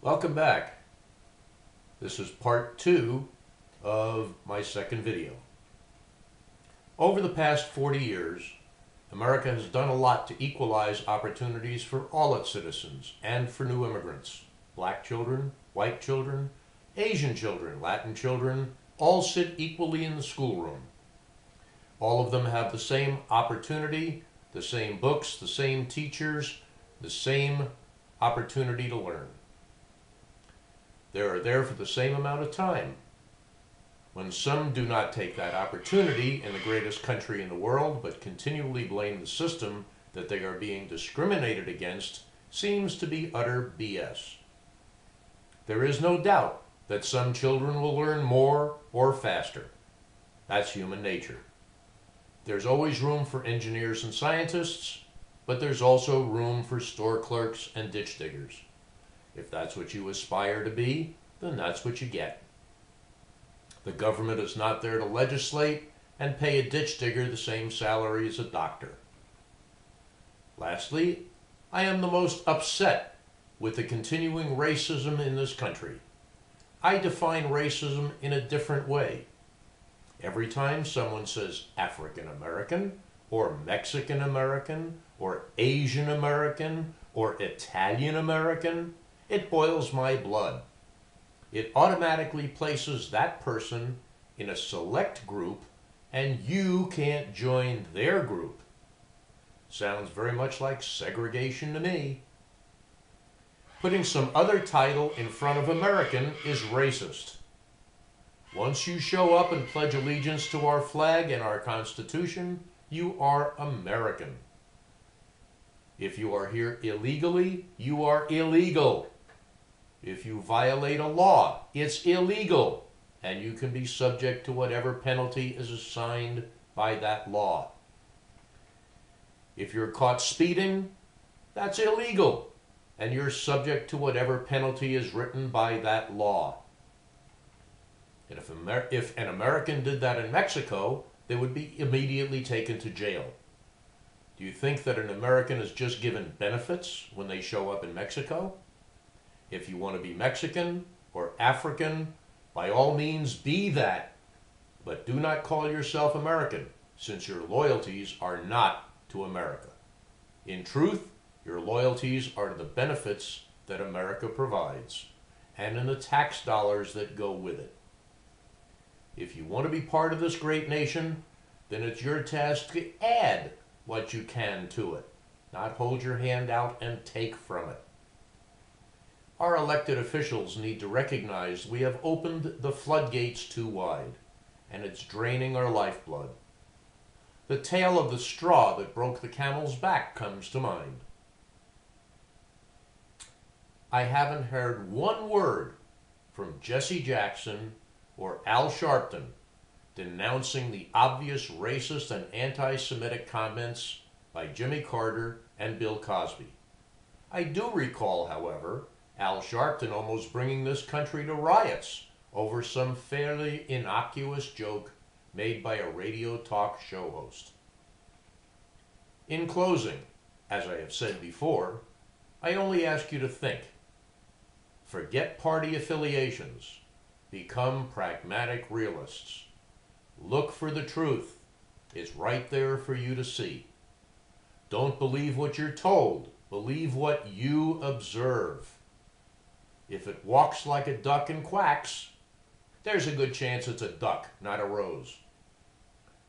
Welcome back. This is part 2 of my second video. Over the past 40 years, America has done a lot to equalize opportunities for all its citizens and for new immigrants. Black children, white children, Asian children, Latin children, all sit equally in the schoolroom. All of them have the same opportunity, the same books, the same teachers, the same opportunity to learn. They are there for the same amount of time. When some do not take that opportunity in the greatest country in the world, but continually blame the system that they are being discriminated against, seems to be utter BS. There is no doubt that some children will learn more or faster. That's human nature. There's always room for engineers and scientists, but there's also room for store clerks and ditch diggers. If that's what you aspire to be, then that's what you get. The government is not there to legislate and pay a ditch digger the same salary as a doctor. Lastly, I am the most upset with the continuing racism in this country. I define racism in a different way. Every time someone says African American, or Mexican American, or Asian American, or Italian American, it boils my blood. It automatically places that person in a select group, and you can't join their group. Sounds very much like segregation to me. Putting some other title in front of American is racist. Once you show up and pledge allegiance to our flag and our Constitution, you are American. If you are here illegally, you are illegal. If you violate a law, it's illegal, and you can be subject to whatever penalty is assigned by that law. If you're caught speeding, that's illegal, and you're subject to whatever penalty is written by that law. And if an American did that in Mexico, they would be immediately taken to jail. Do you think that an American is just given benefits when they show up in Mexico? If you want to be Mexican or African, by all means be that, but do not call yourself American, since your loyalties are not to America. In truth, your loyalties are to the benefits that America provides, and in the tax dollars that go with it. If you want to be part of this great nation, then it's your task to add what you can to it, not hold your hand out and take from it. Our elected officials need to recognize we have opened the floodgates too wide, and it's draining our lifeblood. The tale of the straw that broke the camel's back comes to mind. I haven't heard one word from Jesse Jackson or Al Sharpton denouncing the obvious racist and anti-Semitic comments by Jimmy Carter and Bill Cosby. I do recall, however, Al Sharpton almost bringing this country to riots over some fairly innocuous joke made by a radio talk show host. In closing, as I have said before, I only ask you to think. Forget party affiliations. Become pragmatic realists. Look for the truth. It's right there for you to see. Don't believe what you're told. Believe what you observe. If it walks like a duck and quacks, there's a good chance it's a duck, not a rose.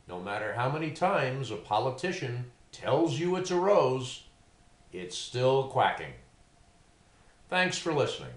No matter how many times a politician tells you it's a rose, it's still quacking. Thanks for listening.